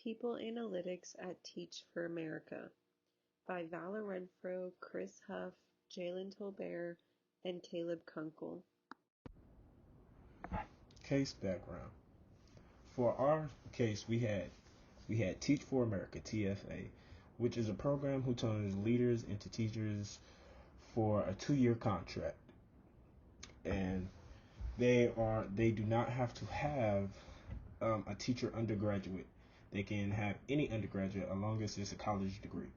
People Analytics at Teach for America by Vala Renfro, Chris Huff, Jalen Tolbert, and Caleb Kunkel. Case background. For our case, we had Teach for America (TFA), which is a program who turns leaders into teachers for a 2-year contract, and they do not have to have a teacher undergraduate. They can have any undergraduate as long as it's a college degree.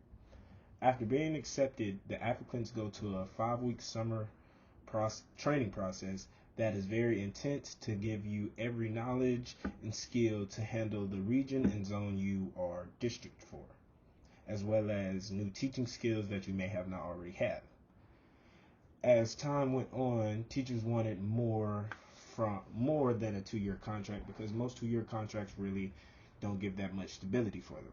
After being accepted, the applicants go to a 5-week summer training process that is very intense to give you every knowledge and skill to handle the region and zone you are district for, as well as new teaching skills that you may have not already have. As time went on, teachers wanted more than a 2-year contract, because most 2-year contracts really don't give that much stability for them.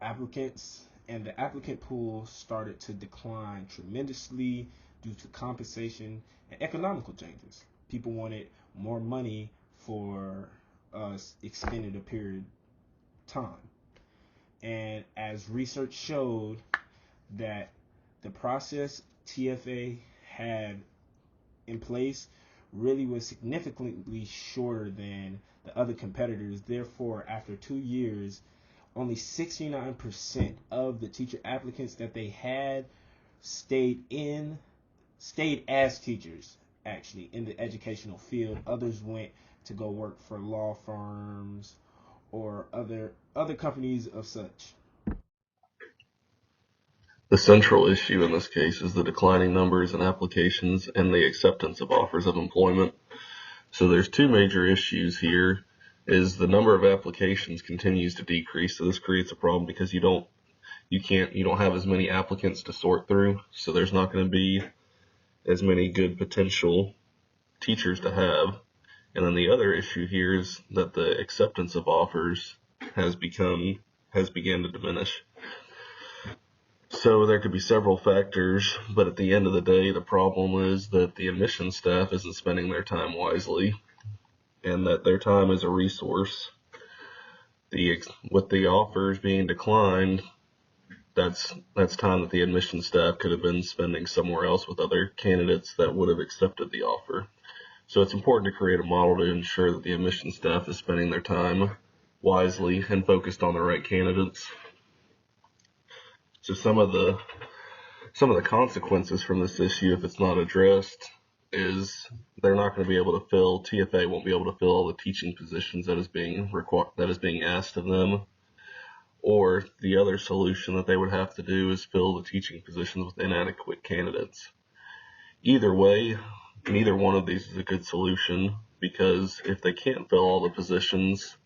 The applicant pool started to decline tremendously due to compensation and economical changes. People wanted more money for extended a period of time. And as research showed, that the process TFA had in place really was significantly shorter than the other competitors. Therefore, after 2 years, only 69% of the teacher applicants that they had stayed as teachers, actually, in the educational field. Others went to go work for law firms or other companies of such. The central issue in this case is the declining numbers in applications and the acceptance of offers of employment. So there's two major issues here. Is the number of applications continues to decrease, so this creates a problem because you don't have as many applicants to sort through, so there's not going to be as many good potential teachers to have. And then the other issue here is that the acceptance of offers has begun to diminish. So there could be several factors, but at the end of the day, the problem is that the admissions staff isn't spending their time wisely, and that their time is a resource. With the offers being declined, that's time that the admissions staff could have been spending somewhere else with other candidates that would have accepted the offer. So it's important to create a model to ensure that the admissions staff is spending their time wisely and focused on the right candidates. So some of the consequences from this issue, if it's not addressed, is they're not going to be able to TFA won't be able to fill all the teaching positions that is being asked of them. Or the other solution that they would have to do is fill the teaching positions with inadequate candidates. Either way, neither one of these is a good solution, because if they can't fill all the positions,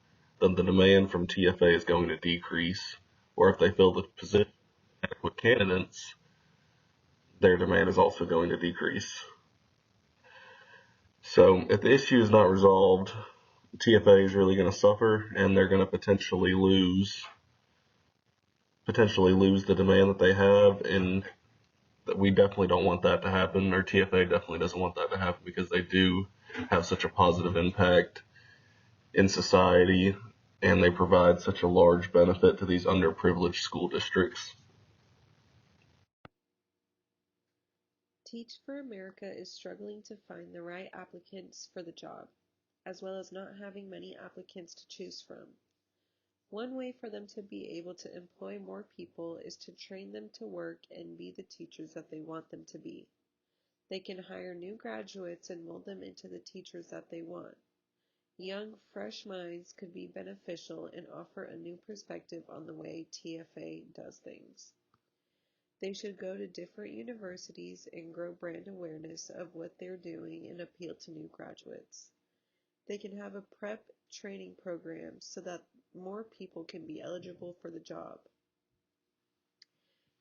then the demand from TFA is going to decrease. Or if they fill the position with adequate candidates, their demand is also going to decrease. So if the issue is not resolved, TFA is really going to suffer, and they're going to potentially lose the demand that they have, and that we definitely don't want that to happen, or TFA definitely doesn't want that to happen, because they do have such a positive impact in society, and they provide such a large benefit to these underprivileged school districts. Teach for America is struggling to find the right applicants for the job, as well as not having many applicants to choose from. One way for them to be able to employ more people is to train them to work and be the teachers that they want them to be. They can hire new graduates and mold them into the teachers that they want. Young, fresh minds could be beneficial and offer a new perspective on the way TFA does things. They should go to different universities and grow brand awareness of what they're doing and appeal to new graduates. They can have a prep training program so that more people can be eligible for the job.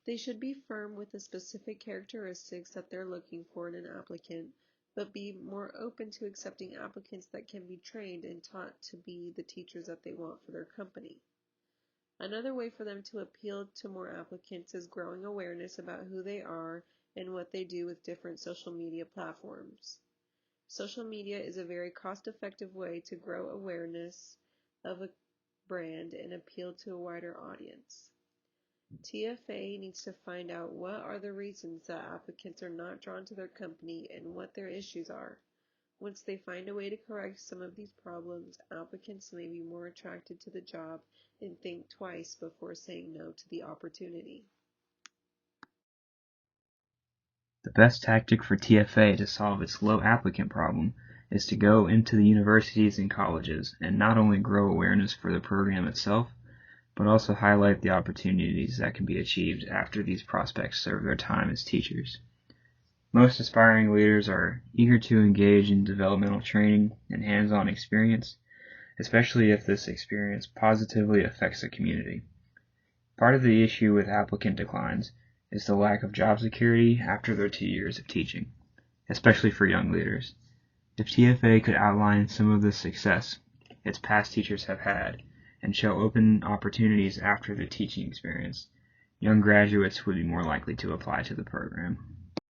They should be firm with the specific characteristics that they're looking for in an applicant, but be more open to accepting applicants that can be trained and taught to be the teachers that they want for their company. Another way for them to appeal to more applicants is growing awareness about who they are and what they do with different social media platforms. Social media is a very cost-effective way to grow awareness of a brand and appeal to a wider audience. TFA needs to find out what are the reasons that applicants are not drawn to their company and what their issues are. Once they find a way to correct some of these problems, applicants may be more attracted to the job and think twice before saying no to the opportunity. The best tactic for TFA to solve its low applicant problem is to go into the universities and colleges and not only grow awareness for the program itself, but also highlight the opportunities that can be achieved after these prospects serve their time as teachers. Most aspiring leaders are eager to engage in developmental training and hands-on experience, especially if this experience positively affects the community. Part of the issue with applicant declines is the lack of job security after their 2 years of teaching, especially for young leaders. If TFA could outline some of the success its past teachers have had and show open opportunities after the teaching experience, young graduates would be more likely to apply to the program.